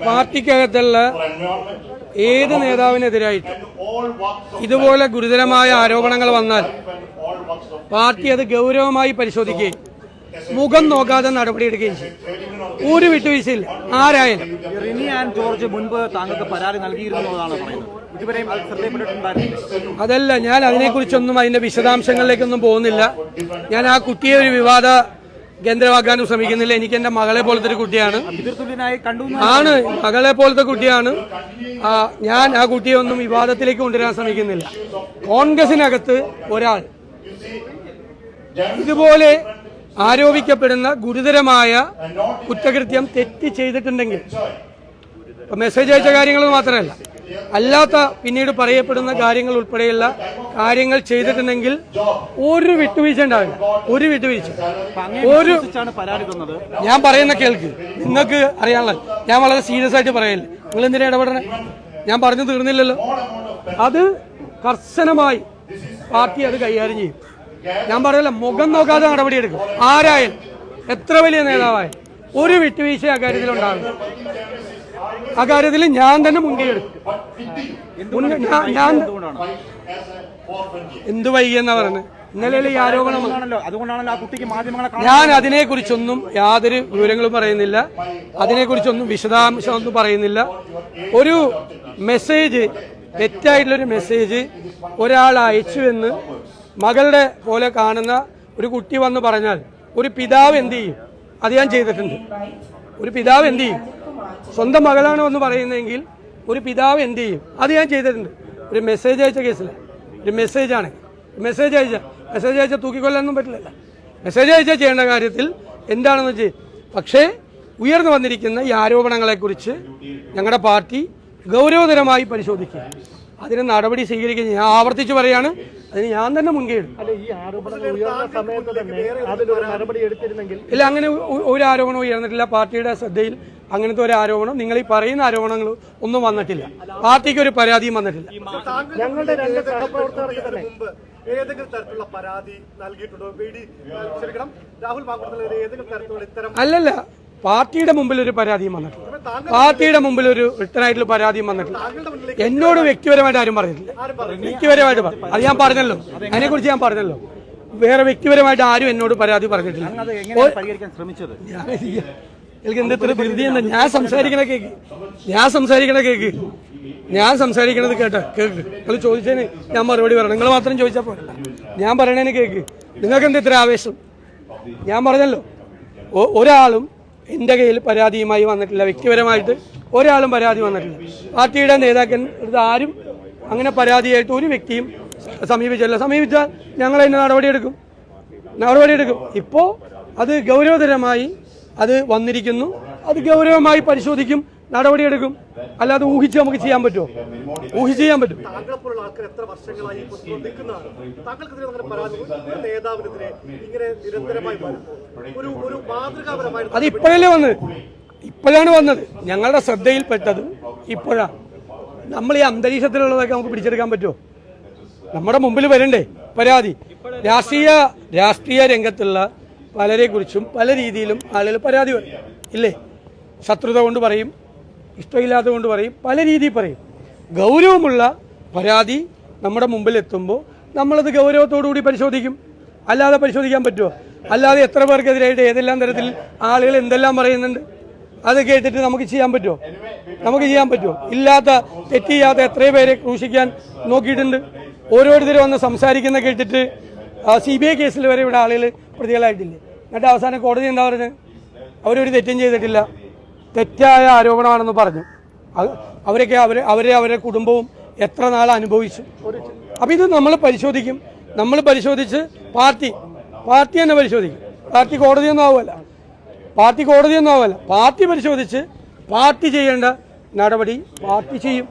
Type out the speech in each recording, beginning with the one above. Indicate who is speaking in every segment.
Speaker 1: പാർട്ടിക്കകത്തുള്ള ഏത് നേതാവിനെതിരായിട്ട് ഇതുപോലെ ഗുരുതരമായ ആരോപണങ്ങൾ വന്നാൽ പാർട്ടി അത് ഗൗരവമായി പരിശോധിക്കുകയും മുഖം നോക്കാതെ നടപടിയെടുക്കുകയും ചെയ്യും. ഒരു വിട്ടുവീഴ്ചയില്ല ആരായാലും.
Speaker 2: റിനി ആൻഡ് ജോർജ് മുൻപ് താങ്കൾക്ക് പരാതി നൽകിയിരുന്നതാണ് പറയുന്നത്. ഇതുവരെയും അത് ശ്രദ്ധയിൽപ്പെട്ടിട്ടുണ്ടായിരുന്നു.
Speaker 1: അതല്ല, ഞാൻ അതിനെക്കുറിച്ചൊന്നും അതിന്റെ വിശദാംശങ്ങളിലേക്കൊന്നും പോകുന്നില്ല. ഞാൻ ആ കുട്ടിയെ ഒരു വിവാദ കേന്ദ്രമാക്കാനും ശ്രമിക്കുന്നില്ല. എനിക്ക് എന്റെ മകളെ പോലത്തെ ഒരു കുട്ടിയാണ്, ആണ് മകളെ പോലത്തെ കുട്ടിയാണ്. ഞാൻ ആ കുട്ടിയെ ഒന്നും വിവാദത്തിലേക്ക് കൊണ്ടുവരാൻ ശ്രമിക്കുന്നില്ല. കോൺഗ്രസിനകത്ത് ഒരാൾ ഇതുപോലെ ആരോപിക്കപ്പെടുന്ന ഗുരുതരമായ കുറ്റകൃത്യം തെറ്റ് ചെയ്തിട്ടുണ്ടെങ്കിൽ, മെസ്സേജ് അയച്ച കാര്യങ്ങൾ മാത്രമല്ല, അല്ലാത്ത പിന്നീട് പറയപ്പെടുന്ന കാര്യങ്ങൾ ഉൾപ്പെടെയുള്ള കാര്യങ്ങൾ ചെയ്തിട്ടുണ്ടെങ്കിൽ ഒരു വിട്ടുവീഴ്ച ഉണ്ടാവില്ല. ഒരു വിട്ടുവീഴ്ച. ഞാൻ പറയുന്ന കേൾക്ക്, നിങ്ങൾക്ക് അറിയാനുള്ള, ഞാൻ വളരെ സീരിയസ് ആയിട്ട് പറയല്ലേ. നിങ്ങൾ എന്തിനാ ഇടപെടണേ? ഞാൻ പറഞ്ഞു തീർന്നില്ലല്ലോ. അത് കർശനമായി പാർട്ടി അത് കൈകാര്യം ചെയ്യും. ഞാൻ പറയല്ല, മുഖം നോക്കാതെ നടപടിയെടുക്കും. ആരായാലും എത്ര വലിയ നേതാവായാലും ഒരു വിട്ടുവീഴ്ച അക്കാര്യത്തിൽ ഉണ്ടാകും. അക്കാര്യത്തിൽ ഞാൻ തന്നെ മുൻകൈ എടുക്കും. ഞാൻ എന്ത് വൈകിയെന്നാ പറഞ്ഞത്? ഇന്നലെ ഈ ആരോപണം, ഞാൻ അതിനെക്കുറിച്ചൊന്നും യാതൊരു വിവരങ്ങളും പറയുന്നില്ല. അതിനെക്കുറിച്ചൊന്നും വിശദാംശമൊന്നും പറയുന്നില്ല. ഒരു മെസ്സേജ്, തെറ്റായിട്ടുള്ളൊരു മെസ്സേജ് ഒരാൾ അയച്ചു എന്ന് മകളുടെ പോലെ കാണുന്ന ഒരു കുട്ടി വന്ന് പറഞ്ഞാൽ ഒരു പിതാവ് എന്ത് ചെയ്യും? അത് ഞാൻ ചെയ്തിട്ടുണ്ട്. ഒരു പിതാവ് എന്ത് ചെയ്യും? സ്വന്തം മകളാണ് എന്ന് പറയുന്നതെങ്കിൽ ഒരു പിതാവ് എന്ത് ചെയ്യും? അത് ഞാൻ ചെയ്തിട്ടുണ്ട്. ഒരു മെസ്സേജ് അയച്ച കേസിൽ, ഒരു മെസ്സേജാണ്. മെസ്സേജ് അയച്ച തൂക്കിക്കൊല്ലാനൊന്നും പറ്റില്ലല്ലോ. മെസ്സേജ് അയച്ച ചെയ്യേണ്ട കാര്യത്തിൽ എന്താണെന്ന് വെച്ചാൽ, പക്ഷേ ഉയർന്നു വന്നിരിക്കുന്ന ഈ ആരോപണങ്ങളെക്കുറിച്ച് ഞങ്ങളുടെ പാർട്ടി ഗൗരവതരമായി പരിശോധിക്കുക, അതിന് നടപടി സ്വീകരിക്കുക. ഞാൻ ആവർത്തിച്ച് പറയാണ്, അതിന് ഞാൻ തന്നെ മുൻകൈ എടുക്കും. ഇല്ല, അങ്ങനെ ഒരു ആരോപണവും ഉയർന്നിട്ടില്ല. പാർട്ടിയുടെ ശ്രദ്ധയിൽ അങ്ങനത്തെ ഒരു ആരോപണം, നിങ്ങൾ ഈ പറയുന്ന ആരോപണങ്ങൾ ഒന്നും വന്നിട്ടില്ല. പാർട്ടിക്ക് ഒരു പരാതിയും വന്നിട്ടില്ല.
Speaker 3: ഞങ്ങളുടെ രണ്ട് സഹപ്രവർത്തകർക്ക് തന്നെ ഏതെങ്കിലും തരത്തിലുള്ള പരാതി നൽകിയിട്ടുണ്ടോ? രാഹുൽ മാങ്കൂട്ടത്തിനെതിരെ ഏതെങ്കിലും തരത്തിലുള്ള ഇത്തരം?
Speaker 1: അല്ലല്ല, പാർട്ടിയുടെ മുമ്പിൽ ഒരു പരാതിയും വന്നിട്ടില്ല. പാർട്ടിയുടെ മുമ്പിൽ ഒരു റിട്ടേൺ ആയിട്ടുള്ള പരാതിയും വന്നിട്ടില്ല. എന്നോട് വ്യക്തിപരമായിട്ട് ആരും പറഞ്ഞിട്ടില്ല. വ്യക്തിപരമായിട്ട് അത് ഞാൻ പറഞ്ഞല്ലോ, അതിനെക്കുറിച്ച് ഞാൻ പറഞ്ഞല്ലോ. വേറെ വ്യക്തിപരമായിട്ട് ആരും എന്നോട് പരാതി പറഞ്ഞിട്ടില്ല. എനിക്ക് എന്ത് ഇത്ര ധൃതി എന്താ? ഞാൻ സംസാരിക്കണ കേക്ക്, ഞാൻ സംസാരിക്കണത് കേട്ടോ, കേക്ക്. നിങ്ങൾ ചോദിച്ചതിന് ഞാൻ മറുപടി പറയണം. നിങ്ങൾ മാത്രം ചോദിച്ചാൽ പോരല്ല, ഞാൻ പറയണതിന് കേക്ക്. നിങ്ങൾക്ക് എന്താ ഇത്ര ആവേശം? ഞാൻ പറഞ്ഞല്ലോ, ഒരാളും എൻ്റെ കയ്യിൽ പരാതിയുമായി വന്നിട്ടില്ല. വ്യക്തിപരമായിട്ട് ഒരാളും പരാതി വന്നിട്ടില്ല. പാർട്ടിയുടെ നേതാക്കൻ ആരും അങ്ങനെ പരാതിയായിട്ട് ഒരു വ്യക്തിയും സമീപിച്ചില്ല. സമീപിച്ചാൽ ഞങ്ങൾ അതിന് നടപടിയെടുക്കും. ഇപ്പോൾ അത് ഗൗരവതരമായി അത് വന്നിരിക്കുന്നു. അത് ഗൗരവമായി പരിശോധിക്കും, നടപടിയെടുക്കും. അല്ലാതെ ഊഹിച്ച് നമുക്ക് ചെയ്യാൻ പറ്റുമോ? ചെയ്യാൻ പറ്റും. അത് ഇപ്പോഴല്ലേ വന്നത്, ഇപ്പോഴാണ് വന്നത്. ഞങ്ങളുടെ ശ്രദ്ധയിൽപ്പെട്ടത് ഇപ്പോഴാണ്. നമ്മൾ ഈ അന്തരീക്ഷത്തിലുള്ളതൊക്കെ നമുക്ക് പിടിച്ചെടുക്കാൻ പറ്റുമോ? നമ്മുടെ മുമ്പിൽ വരണ്ടേ പരാതി? രാഷ്ട്രീയ രംഗത്തുള്ള പലരെക്കുറിച്ചും പല രീതിയിലും ആളുകൾ പരാതി പറയും, ഇല്ലേ? ശത്രുത കൊണ്ട് പറയും, ഇഷ്ടമില്ലാത്തത് കൊണ്ട് പറയും, പല രീതിയിൽ പറയും. ഗൗരവമുള്ള പരാതി നമ്മുടെ മുമ്പിൽ എത്തുമ്പോൾ നമ്മളത് ഗൗരവത്തോടുകൂടി പരിശോധിക്കും. അല്ലാതെ പരിശോധിക്കാൻ പറ്റുമോ? അല്ലാതെ എത്ര പേർക്കെതിരായിട്ട് ഏതെല്ലാം തരത്തിൽ ആളുകൾ എന്തെല്ലാം പറയുന്നുണ്ട്, അത് കേട്ടിട്ട് നമുക്ക് ചെയ്യാൻ പറ്റുമോ? തെറ്റ് ചെയ്യാത്ത എത്രയോ പേരെ ക്രൂശിക്കാൻ നോക്കിയിട്ടുണ്ട്. ഓരോരുത്തരും വന്ന് സംസാരിക്കുന്ന കേട്ടിട്ട് CBI കേസിൽ വരെ ഇവിടെ ആളുകൾ പ്രതികളായിട്ടില്ലേ? എന്നിട്ട് അവസാനം കോടതി എന്താ പറഞ്ഞത്? അവരൊരു തെറ്റും ചെയ്തിട്ടില്ല, തെറ്റായ ആരോപണമാണെന്ന് പറഞ്ഞു. അവരുടെ കുടുംബവും എത്ര നാൾ അനുഭവിച്ചു. അപ്പം ഇത് നമ്മൾ പരിശോധിച്ച് പാർട്ടി തന്നെ പരിശോധിക്കും. പാർട്ടി കോടതിയൊന്നും ആവുമല്ല. പാർട്ടി പരിശോധിച്ച് പാർട്ടി ചെയ്യേണ്ട നടപടി പാർട്ടി ചെയ്യും.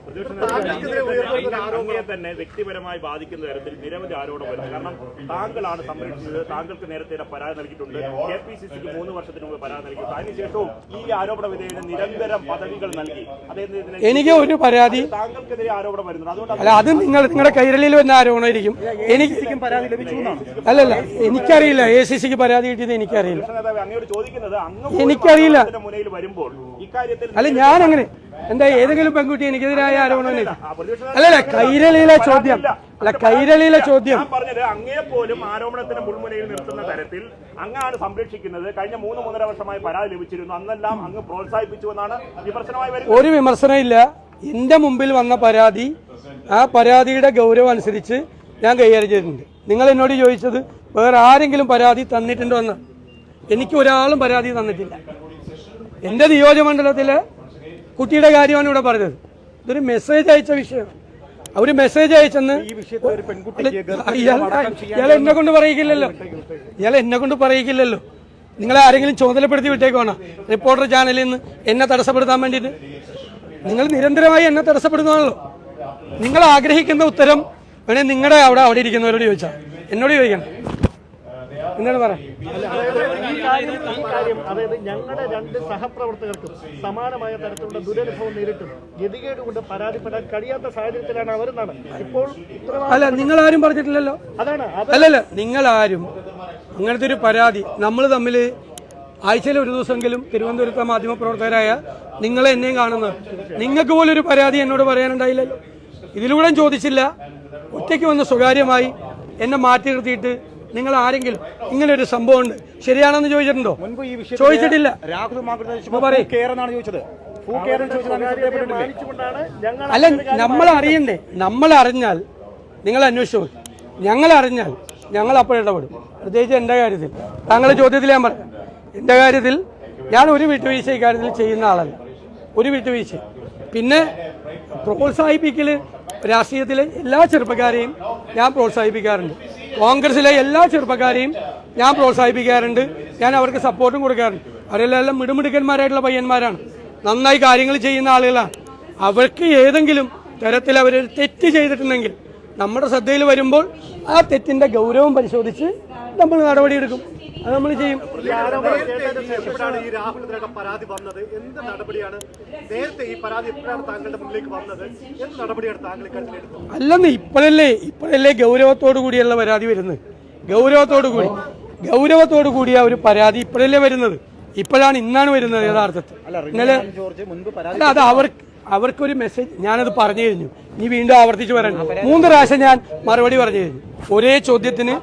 Speaker 4: അങ്ങയെ തന്നെ വ്യക്തിപരമായി ബാധിക്കുന്ന തരത്തിൽ നിരവധി ആരോപണം വരുന്നു. കാരണം താങ്കളാണ് സംരക്ഷിച്ചത്, താങ്കൾക്ക് നേരത്തെ പരാതി നൽകിയിട്ടുണ്ട്, KPCCക്ക് 3 വർഷത്തിന് മുമ്പ് പരാതി നൽകിയിട്ടുണ്ട്. അതിനുശേഷവും ഈ ആരോപണ വിധേയന് നിരന്തരം പദവികൾ നൽകി അദ്ദേഹത്തിന്
Speaker 1: എനിക്ക് ഒരു പരാതി
Speaker 4: താങ്കൾക്കെതിരെ ആരോപണം വരുന്നുണ്ട്. അതുകൊണ്ട്
Speaker 1: അല്ല, അത് നിങ്ങളുടെ കൈരളിയിൽ വന്ന ആരോപണമായിരിക്കും. എനിക്ക്
Speaker 2: പരാതി ലഭിച്ചു എന്നാണ്.
Speaker 1: അല്ലല്ല, എനിക്കറിയില്ല. ACCക്ക് പരാതി കിട്ടിയത് എനിക്കറിയില്ല.
Speaker 4: അങ്ങയോട് ചോദിക്കുന്നത്
Speaker 1: എനിക്കറിയില്ല.
Speaker 4: മുന്നിൽ വരുമ്പോൾ ഇക്കാര്യത്തിൽ
Speaker 1: അല്ല, ഞാൻ അങ്ങനെ എന്താ ഏതെങ്കിലും പെൺകുട്ടി എനിക്കെതിരായ ആരോപണമില്ല. അല്ലല്ല, കൈരളിയിലെ ചോദ്യം അല്ല, കൈരളിയിലെ ചോദ്യം
Speaker 4: പറഞ്ഞത് അങ്ങയെ പോലും ആരോപണത്തിന് മുൾമുനയിൽ നിർത്തുന്ന തരത്തിൽ അങ്ങാണ് സംരക്ഷിക്കുന്നത്. കഴിഞ്ഞ 3-3.5 വർഷമായി പരാതി ലഭിച്ചിരുന്നു. അന്നെല്ലാം അങ്ങ് പ്രോത്സാഹിപ്പിച്ചു എന്നാണ് വിമർശനമായി വരുന്നത്.
Speaker 1: ഒരു വിമർശനമില്ല. എന്റെ മുമ്പിൽ വന്ന പരാതി, ആ പരാതിയുടെ ഗൗരവം അനുസരിച്ച് ഞാൻ കൈകാര്യം ചെയ്തിട്ടുണ്ട്. നിങ്ങൾ എന്നോട് ചോദിച്ചത് വേറെ ആരെങ്കിലും പരാതി തന്നിട്ടുണ്ടോ എന്ന്. എനിക്ക് ഒരാളും പരാതി തന്നിട്ടില്ല. എന്റെ നിയോജകമണ്ഡലത്തിലെ കുട്ടിയുടെ കാര്യമാണ് ഇവിടെ പറഞ്ഞത്. ഇതൊരു മെസ്സേജ് അയച്ച വിഷയം. അവര് മെസ്സേജ് അയച്ചെന്ന് ഇയാൾ എന്നെ കൊണ്ട് പറയിക്കില്ലല്ലോ. നിങ്ങളെ ആരെങ്കിലും ചുമതലപ്പെടുത്തി വിട്ടേക്കുവാണോ റിപ്പോർട്ടർ ചാനലിൽ നിന്ന് എന്നെ തടസ്സപ്പെടുത്താൻ വേണ്ടിയിട്ട്? നിങ്ങൾ നിരന്തരമായി എന്നെ തടസ്സപ്പെടുന്നതാണല്ലോ. നിങ്ങൾ ആഗ്രഹിക്കുന്ന ഉത്തരം വേണേ നിങ്ങളുടെ അവിടെ ഇരിക്കുന്നവരോട് ചോദിച്ചാൽ, എന്നോട് ചോദിക്കണം. എന്താണ് പറയാം?
Speaker 3: അതായത് ഞങ്ങളുടെ 2 സഹപ്രവർത്തകർക്കും സമാനമായ തരത്തിലുള്ള ദുരനുഭവം നേരിട്ടും ഗതികേട് കൊണ്ട് പരാതിപ്പെടാൻ കഴിയാത്ത സാഹചര്യത്തിലാണ് അവരെന്നാണ് ഇപ്പോൾ.
Speaker 1: അല്ല, നിങ്ങളാരും പറഞ്ഞിട്ടില്ലല്ലോ. അല്ലല്ല, നിങ്ങളാരും അങ്ങനത്തെ ഒരു പരാതി നമ്മൾ തമ്മിൽ ആഴ്ചയിൽ ഒരു ദിവസമെങ്കിലും തിരുവനന്തപുരത്തെ മാധ്യമപ്രവർത്തകരായ നിങ്ങളെ എന്നെയും കാണുന്നത്, നിങ്ങൾക്ക് പോലും ഒരു പരാതി എന്നോട് പറയാനുണ്ടായില്ലല്ലോ. ഇതിലൂടെ ചോദിച്ചില്ല. ഒറ്റയ്ക്ക് വന്ന് സ്വകാര്യമായി എന്നെ മാറ്റി നിർത്തിയിട്ട് നിങ്ങൾ ആരെങ്കിലും ഇങ്ങനെ ഒരു സംഭവം ഉണ്ട് ശരിയാണെന്ന് ചോദിച്ചിട്ടുണ്ടോ? ചോദിച്ചിട്ടില്ല. അല്ല, നമ്മൾ അറിയണ്ടേ? നമ്മൾ അറിഞ്ഞാൽ നിങ്ങൾ അന്വേഷിച്ചു. ഞങ്ങൾ അറിഞ്ഞാൽ ഞങ്ങൾ അപ്പോഴിടപെടും. പ്രത്യേകിച്ച് എൻ്റെ കാര്യത്തിൽ, താങ്കളുടെ ചോദ്യത്തിൽ ഞാൻ പറയാം. എൻ്റെ കാര്യത്തിൽ ഞാൻ ഒരു വിട്ടുവീഴ്ച ഇക്കാര്യത്തിൽ ചെയ്യുന്ന ആളല്ല. ഒരു വിട്ടുവീഴ്ച. പിന്നെ പ്രോത്സാഹിപ്പിക്കൽ രാഷ്ട്രീയത്തിലെ എല്ലാ ചെറുപ്പക്കാരെയും ഞാൻ പ്രോത്സാഹിപ്പിക്കാറുണ്ട്. കോൺഗ്രസിലെ എല്ലാ ചെറുപ്പക്കാരെയും ഞാൻ പ്രോത്സാഹിപ്പിക്കാറുണ്ട്. ഞാൻ അവർക്ക് സപ്പോർട്ടും കൊടുക്കാറുണ്ട്. അവരെല്ലാം മിടുമിടുക്കന്മാരായിട്ടുള്ള പയ്യന്മാരാണ്. നന്നായി കാര്യങ്ങൾ ചെയ്യുന്ന ആളുകളാണ്. അവർക്ക് ഏതെങ്കിലും തരത്തിൽ അവർ തെറ്റ് ചെയ്തിട്ടുണ്ടെങ്കിൽ നമ്മുടെ ശ്രദ്ധയിൽ വരുമ്പോൾ ആ തെറ്റിന്റെ ഗൗരവം പരിശോധിച്ച് നമ്മൾ നടപടിയെടുക്കും. അത് നമ്മൾ ചെയ്യും.
Speaker 3: ഈ രാഹുലിനെതിരെ പരാതി വന്നത് എന്ത് നടപടിയാണ്? നേരത്തെ ഈ പരാതി എപ്പോഴാണ് താങ്കളുടെ മുന്നിലേക്ക് വന്നത്? എന്ത് നടപടിയാണ് താങ്കൾ ഇക്കാര്യത്തിൽ എടുത്തത്?
Speaker 1: അല്ലെന്ന് ഇപ്പോഴല്ലേ ഗൗരവത്തോടു കൂടിയുള്ള പരാതി വരുന്നത്. ഗൗരവത്തോടു കൂടിയ ഒരു പരാതി ഇപ്പോഴല്ലേ വരുന്നത്. ഇന്നാണ് വരുന്നത് യഥാർത്ഥത്തിൽ. ഇന്നലെ അല്ല, അത് അവർക്കൊരു മെസ്സേജ് ഞാനത് പറഞ്ഞു കഴിഞ്ഞു. ഇനി വീണ്ടും ആവർത്തിച്ച് പറയണം. 3 പ്രാവശ്യം ഞാൻ മറുപടി പറഞ്ഞു കഴിഞ്ഞു. ഒരേ ചോദ്യത്തിന്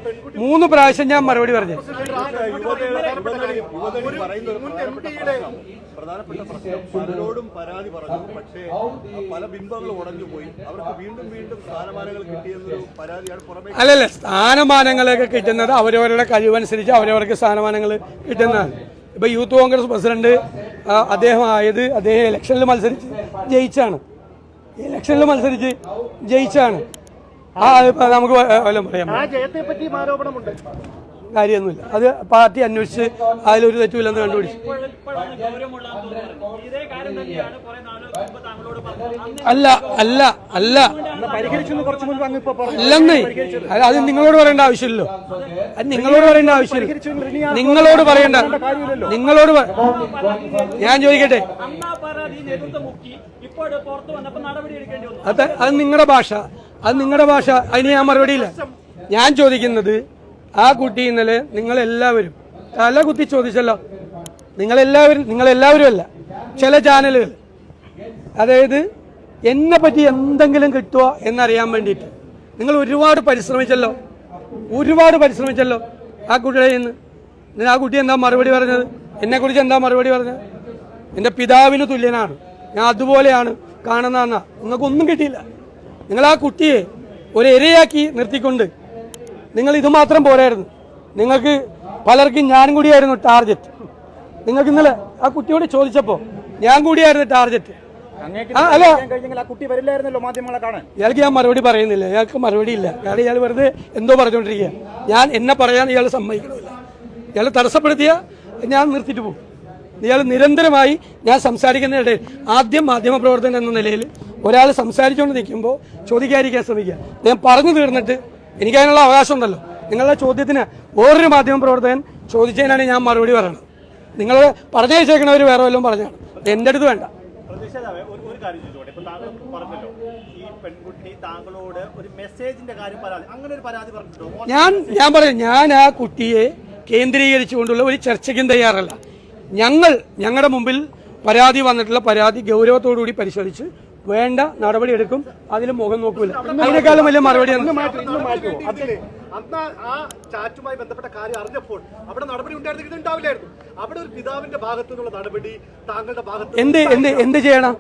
Speaker 1: 3 പ്രാവശ്യം ഞാൻ മറുപടി പറഞ്ഞു.
Speaker 5: പ്രധാനപ്പെട്ട പ്രശ്നം പലരോടും പരാതി പറഞ്ഞു, പക്ഷേ പല ബിംബങ്ങളും ഉടഞ്ഞുപോയി. അവർക്ക് വീണ്ടും സ്ഥാനമാനങ്ങൾ കിട്ടിയെന്നൊരു പരാതിയാണ് പുറമെ.
Speaker 1: അല്ലല്ല, സ്ഥാനമാനങ്ങളൊക്കെ കിട്ടുന്നത് അവരവരുടെ കഴിവനുസരിച്ച് അവരവർക്ക് സ്ഥാനമാനങ്ങൾ കിട്ടുന്നതാണ്. ഇപ്പൊ യൂത്ത് കോൺഗ്രസ് പ്രസിഡന്റ് അദ്ദേഹം ഇലക്ഷനിൽ മത്സരിച്ച് ജയിച്ചാണ്. നമുക്ക് വല്ലതും പറയാം. കാര്യമൊന്നുമില്ല. അത് പാർട്ടി അന്വേഷിച്ച് അതിലൊരു തെറ്റുമില്ലെന്ന് കണ്ടുപിടിച്ചു. അല്ലെന്നേ, അത് നിങ്ങളോട് പറയേണ്ട ആവശ്യമില്ലല്ലോ. ഞാൻ ചോദിക്കട്ടെ, അത് നിങ്ങളുടെ ഭാഷ. അതിന് ഞാൻ മറുപടിയില്ല. ഞാൻ ചോദിക്കുന്നത്, ആ കുട്ടി ഇന്നലെ നിങ്ങളെല്ലാവരും തല കുത്തി ചോദിച്ചല്ലോ. നിങ്ങളെല്ലാവരും അല്ല, ചില ചാനലുകൾ, അതായത് എന്നെ പറ്റി എന്തെങ്കിലും കിട്ടുമോ എന്നറിയാൻ വേണ്ടിയിട്ട് നിങ്ങൾ ഒരുപാട് പരിശ്രമിച്ചല്ലോ ആ കുട്ടിയുടെ നിന്ന്. ആ കുട്ടി എന്താ മറുപടി പറഞ്ഞത്? എന്നെക്കുറിച്ച് എന്താ മറുപടി പറഞ്ഞത്? എൻ്റെ പിതാവിന് തുല്യനാണ്, ഞാൻ അതുപോലെയാണ് കാണുന്നതെന്നാ. നിങ്ങൾക്കൊന്നും കിട്ടിയില്ല. നിങ്ങൾ ആ കുട്ടിയെ ഒരു ഇരയാക്കി നിർത്തിക്കൊണ്ട് നിങ്ങൾ ഇത് മാത്രം പോരായിരുന്നു. നിങ്ങൾക്ക് പലർക്കും ഞാനും കൂടിയായിരുന്നു ടാർഗറ്റ്. നിങ്ങൾക്ക് ഇന്നലെ ആ കുട്ടിയോട് ചോദിച്ചപ്പോൾ ഞാൻ കൂടിയായിരുന്നു ടാർഗറ്റ്. അല്ല, ഇയാൾക്ക് ഞാൻ മറുപടി പറയുന്നില്ല. ഇയാൾക്ക് മറുപടിയില്ല. കാരണം ഇയാൾ വെറുതെ എന്തോ പറഞ്ഞുകൊണ്ടിരിക്കുക. എന്നെ പറയാൻ ഇയാൾ സമ്മതിക്കണമില്ല. ഇയാൾ തടസ്സപ്പെടുത്തിയ ഞാൻ നിർത്തിയിട്ട് പോകും. ഇയാൾ നിരന്തരമായി ഞാൻ സംസാരിക്കുന്നതിനിടയിൽ ആദ്യം മാധ്യമപ്രവർത്തകൻ എന്ന നിലയിൽ ഒരാൾ സംസാരിച്ചുകൊണ്ട് നിൽക്കുമ്പോൾ ചോദിക്കാതിരിക്കാൻ ശ്രമിക്കുക. ഞാൻ പറഞ്ഞു തീർന്നിട്ട് എനിക്കതിനുള്ള അവകാശം ഉണ്ടല്ലോ. നിങ്ങളുടെ ചോദ്യത്തിന് വേറൊരു മാധ്യമപ്രവർത്തകൻ ചോദിച്ചതിനാണ് ഞാൻ മറുപടി പറയുന്നത്. നിങ്ങൾ പറഞ്ഞു വെച്ചേക്കണവർ വേറെ വല്ലതും പറഞ്ഞാണ്, എൻ്റെ അടുത്ത് വേണ്ട.
Speaker 2: പ്രതിഷേധാവേ ഒരു കാര്യം ചോദിച്ചോട്ടെ. ഇപ്പൊ താങ്കൾ പറഞ്ഞല്ലോ ഈ പെൺകുട്ടി താങ്കളോട് ഒരു മെസ്സേജിന്റെ കാര്യം പരാതി, അങ്ങനെ ഒരു പരാതി പറഞ്ഞിട്ടുണ്ടോ?
Speaker 1: ഞാൻ പറയാം, ഞാൻ ആ കുട്ടിയെ കേന്ദ്രീകരിച്ചുകൊണ്ടുള്ള ഒരു ചർച്ചയ്ക്കും തയ്യാറല്ല. ഞങ്ങളുടെ മുമ്പിൽ പരാതി വന്നിട്ടുള്ള പരാതി ഗൗരവത്തോടുകൂടി പരിശോധിച്ച് വേണ്ട നടപടി എടുക്കും. അതിൽ മുഖം നോക്കൂല. അതിനേക്കാളും വലിയ മറുപടി
Speaker 3: അന്ന് ആ ചാറ്റുമായി ബന്ധപ്പെട്ട കാര്യം അറിഞ്ഞപ്പോൾ അവിടെ നടപടി ഉണ്ടായിരുന്നെങ്കിൽ ഇത് ഉണ്ടാവില്ലായിരുന്നു. അവിടെ ഒരു പിതാവിന്റെ ഭാഗത്തു നിന്നുള്ള നടപടി താങ്കളുടെ ഭാഗത്ത്
Speaker 1: എന്ത് ചെയ്യണം?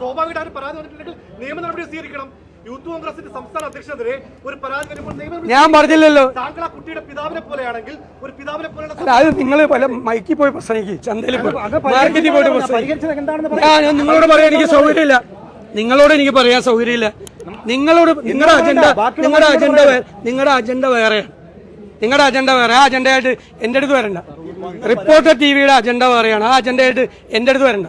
Speaker 3: സ്വാഭാവികമായിട്ട് പരാതി വന്നിട്ടുണ്ടെങ്കിൽ നിയമ നടപടി സ്വീകരിക്കണം. യൂത്ത് കോൺഗ്രസിന്റെ സംസ്ഥാന അധ്യക്ഷനെതിരെ ഒരു പരാതി വരുമ്പോൾ
Speaker 1: ഞാൻ പറഞ്ഞില്ലല്ലോ.
Speaker 3: താങ്കൾ ആ കുട്ടിയുടെ പിതാവിനെ പോലെയാണെങ്കിൽ ഒരു പിതാവിനെ പോലെയുള്ള
Speaker 1: അത് നിങ്ങൾ പല മൈക്കിൽ പോയി പ്രസംഗിക്കും, ചന്തയിൽ പോയി മാർക്കറ്റിൽ പോയിട്ട് പ്രസംഗിക്കും. ഞാൻ നിങ്ങളോട് പറയാൻ എനിക്ക് സൗകര്യമില്ല. നിങ്ങളോട് എനിക്ക് പറയാൻ സൗകര്യമില്ല. നിങ്ങളോട് നിങ്ങളുടെ അജണ്ട വേറെയാണ്. നിങ്ങളുടെ അജണ്ട വേറെ. ആ അജണ്ടയായിട്ട് എൻ്റെ അടുത്ത് വരണ്ട. റിപ്പോർട്ടർ ടിവിയുടെ അജണ്ട വേറെയാണ്. ആ അജണ്ടയായിട്ട് എൻ്റെ അടുത്ത് വരണ്ട.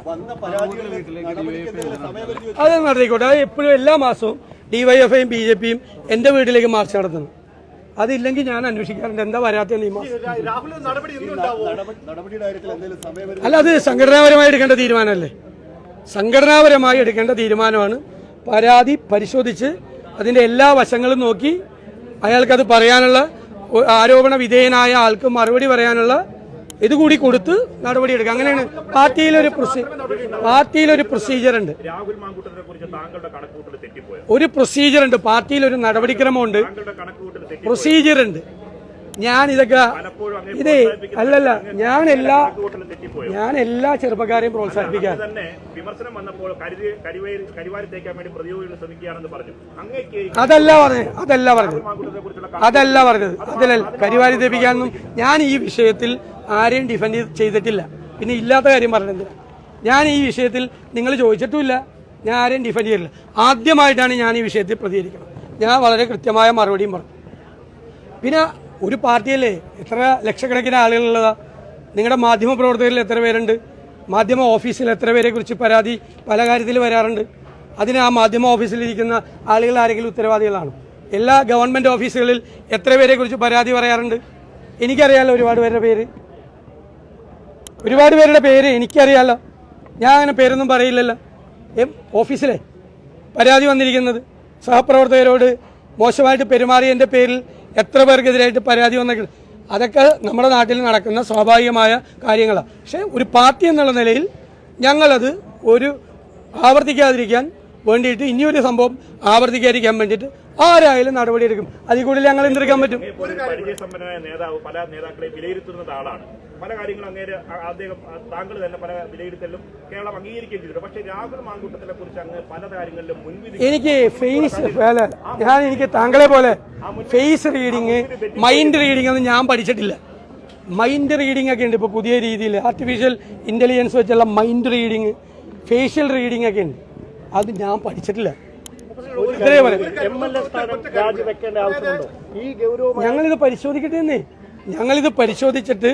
Speaker 1: അത് നടത്തിക്കോട്ടെ. അത് എപ്പോഴും എല്ലാ മാസവും DYFIയും BJPയും എൻ്റെ വീട്ടിലേക്ക് മാർച്ച് നടത്തുന്നു. അതില്ലെങ്കിൽ ഞാൻ അന്വേഷിക്കാറുണ്ട് എന്താ വരാത്ത നിയമം. അല്ല, അത് സംഘടനാപരമായി എടുക്കേണ്ട തീരുമാനമല്ലേ? സംഘടനാപരമായി എടുക്കേണ്ട തീരുമാനമാണ്. പരാതി പരിശോധിച്ച് അതിൻ്റെ എല്ലാ വശങ്ങളും നോക്കി അയാൾക്കത് പറയാനുള്ള, ആരോപണ വിധേയനായ ആൾക്ക് മറുപടി പറയാനുള്ള ഇതുകൂടി കൊടുത്ത് നടപടിയെടുക്കുക. അങ്ങനെയാണ് പാർട്ടിയിലൊരു പ്രൊസീജിയർ ഉണ്ട്.
Speaker 4: രാഹുൽ മാങ്കൂട്ടത്തിനെ കുറിച്ച് താങ്കളുടെ കണക്കുകൂട്ടൽ തെറ്റിപ്പോയോ?
Speaker 1: ഒരു പ്രൊസീജിയർ ഉണ്ട്. പാർട്ടിയിലൊരു നടപടിക്രമമുണ്ട്, പ്രൊസീജിയർ ഉണ്ട്. ഞാൻ ഇതൊക്കെ ഞാൻ എല്ലാ ചെറുപ്പക്കാരെയും പ്രോത്സാഹിപ്പിക്കാൻ.
Speaker 4: വിമർശനം വന്നപ്പോൾ കരിവാരി തേക്കാൻ വേണ്ടി പ്രതിയോഗികൾ ശ്രമിക്കുകയാണെന്ന് പറഞ്ഞു.
Speaker 1: അതല്ല പറഞ്ഞത്. അതിലല്ല കരിവാരി തേപ്പിക്കാനൊന്നും ഞാൻ ഈ വിഷയത്തിൽ ആരെയും ഡിഫെൻഡ് ചെയ്തിട്ടില്ല. പിന്നെ ഇല്ലാത്ത കാര്യം പറഞ്ഞത് ഞാൻ ഈ വിഷയത്തിൽ നിങ്ങൾ ചോദിച്ചിട്ടുമില്ല. ഞാൻ ആരെയും ഡിഫെൻഡ് ചെയ്തിട്ടില്ല. ആദ്യമായിട്ടാണ് ഞാൻ ഈ വിഷയത്തിൽ പ്രതികരിക്കുന്നത്. ഞാൻ വളരെ കൃത്യമായ മറുപടിയും പറഞ്ഞു. പിന്നെ ഒരു പാർട്ടിയല്ലേ, എത്ര ലക്ഷക്കണക്കിന് ആളുകളുള്ളതാ. നിങ്ങളുടെ മാധ്യമ പ്രവർത്തകരിൽ എത്ര പേരുണ്ട്? മാധ്യമ ഓഫീസിൽ എത്ര പേരെ കുറിച്ച് പരാതി പല കാര്യത്തിൽ വരാറുണ്ട്? അതിന് ആ മാധ്യമ ഓഫീസിലിരിക്കുന്ന ആളുകൾ ആരെങ്കിലും ഉത്തരവാദികളാണ്? എല്ലാ ഗവൺമെൻറ് ഓഫീസുകളിൽ എത്ര പേരെ കുറിച്ച് പരാതി പറയാറുണ്ട്? എനിക്കറിയാമല്ലോ ഒരുപാട് പേരുടെ പേര് എനിക്കറിയാമല്ലോ. ഞാൻ അങ്ങനെ പേരൊന്നും പറയില്ലല്ലോ. ഓഫീസിലെ പരാതി വന്നിരിക്കുന്നത് സഹപ്രവർത്തകരോട് മോശമായിട്ട് പെരുമാറിയതിൻ്റെ പേരിൽ എത്ര പേർക്കെതിരായിട്ട് പരാതി വന്നിട്ടുണ്ട്? അതൊക്കെ നമ്മുടെ നാട്ടിൽ നടക്കുന്ന സ്വാഭാവികമായ കാര്യങ്ങളാണ്. പക്ഷേ ഒരു പാർട്ടി എന്നുള്ള നിലയിൽ ഞങ്ങളത് ആവർത്തിക്കാതിരിക്കാൻ വേണ്ടിയിട്ട്, ഇനിയൊരു സംഭവം ആവർത്തിക്കാതിരിക്കാൻ വേണ്ടിയിട്ട് ആരായാലും നടപടിയെടുക്കും. അതിൽ കൂടുതൽ ഞങ്ങൾ എന്തെടുക്കാൻ പറ്റും?
Speaker 4: പരിചയസമ്പന്നനായ നേതാവ് പല നേതാക്കളെ വിലയിരുത്തുന്ന ആളാണ്. പല കാര്യങ്ങളും അങ്ങേര് അദ്ദേഹം താങ്കൾ തന്നെ പല വിലയിരുത്തലും കേരളം അംഗീകരിക്കുകയും ചെയ്തിട്ടുണ്ട്. പക്ഷേ രാഹുൽ മാങ്കൂട്ടത്തിനെ കുറിച്ച് അങ്ങ് പല കാര്യങ്ങളിലും മുൻവിധി. എനിക്ക് താങ്കളെ പോലെ ഫേസ് റീഡിങ്, മൈൻഡ് റീഡിംഗ് ഒന്നും ഞാൻ പഠിച്ചിട്ടില്ല. മൈൻഡ് റീഡിംഗ് ഒക്കെ ഉണ്ട് ഇപ്പോൾ പുതിയ രീതിയിൽ, ആർട്ടിഫിഷ്യൽ ഇന്റലിജൻസ് വെച്ചുള്ള മൈൻഡ് റീഡിങ്, ഫേഷ്യൽ റീഡിംഗ് ഒക്കെ ഉണ്ട്. അത് ഞാൻ പഠിച്ചിട്ടില്ല. ഞങ്ങളിത് പരിശോധിച്ചിട്ട്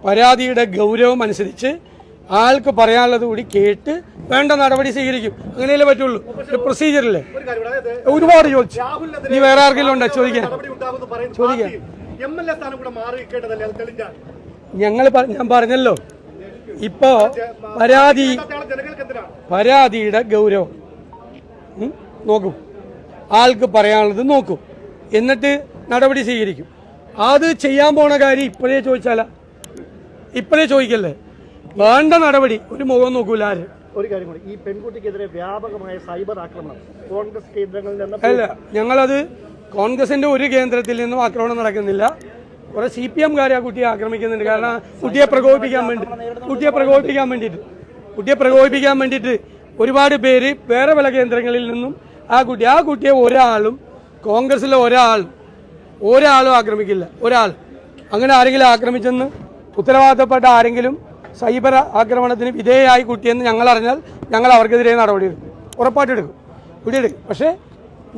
Speaker 4: പരാതിയുടെ ഗൗരവം അനുസരിച്ച് ആൾക്ക് പറയാനുള്ളത് കൂടി കേട്ട് വേണ്ട നടപടി സ്വീകരിക്കും. അങ്ങനെയല്ലേ പറ്റുള്ളൂ. ഒരു പ്രൊസീജിയറല്ലേ. ഒരുപാട് ചോദിച്ചു. ഇനി വേറെ ആർക്കെങ്കിലും ഉണ്ടോ ചോദിക്കാൻ? ഞാൻ പറഞ്ഞല്ലോ, ഇപ്പോ പരാതിയുടെ ഗൗരവം നോക്കും, ആൾക്ക് പറയാനുള്ളത് നോക്കും, എന്നിട്ട് നടപടി സ്വീകരിക്കും. അത് ചെയ്യാൻ പോണ കാര്യം ഇപ്പോഴേ ചോദിക്കല്ലേ. വേണ്ട നടപടി ഒരു മുഖം നോക്കൂല ആര്.
Speaker 3: ഒരു കാര്യം കൂടി, ഈ പെൺകുട്ടിക്കെതിരെ വ്യാപകമായ സൈബർ ആക്രമണം കോൺഗ്രസ് കേന്ദ്രങ്ങളിൽ നിന്ന്
Speaker 1: അല്ല, ഞങ്ങളത് കോൺഗ്രസിന്റെ ഒരു കേന്ദ്രത്തിൽ നിന്നും ആക്രമണം നടക്കുന്നില്ല. കുറെ CPM-കാരെ ആ കുട്ടിയെ ആക്രമിക്കുന്നുണ്ട്. കാരണം കുട്ടിയെ പ്രകോപിപ്പിക്കാൻ വേണ്ടിയിട്ട് ഒരുപാട് പേര് വേറെ പല കേന്ദ്രങ്ങളിൽ നിന്നും ആ കുട്ടിയെ ഒരാളും കോൺഗ്രസിലെ ഒരാളും ആക്രമിക്കില്ല. അങ്ങനെ ആരെങ്കിലും ആക്രമിച്ചെന്ന് ഉത്തരവാദിത്തപ്പെട്ട ആരെങ്കിലും സൈബർ ആക്രമണത്തിന് വിധേയമായി കുട്ടിയെന്ന് ഞങ്ങൾ അറിഞ്ഞാൽ ഞങ്ങൾ അവർക്കെതിരെ നടപടിയെടുക്കും, ഉറപ്പായിട്ടെടുക്കും. പക്ഷേ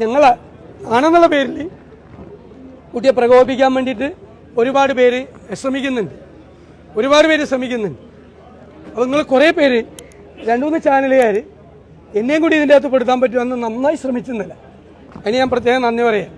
Speaker 1: ഞങ്ങൾ ആണെന്നുള്ള പേരിൽ കുട്ടിയെ പ്രകോപിപ്പിക്കാൻ വേണ്ടിയിട്ട് ഒരുപാട് പേര് ശ്രമിക്കുന്നുണ്ട്. അപ്പോൾ നിങ്ങൾ കുറേ പേര് 2-3 ചാനലുകാർ എന്നെയും കൂടി ഇതിൻ്റെ അകത്ത് പെടുത്താൻ പറ്റുമെന്ന് നന്നായി ശ്രമിച്ചെന്നില്ല. അതിന് ഞാൻ പ്രത്യേകം നന്ദി പറയാം.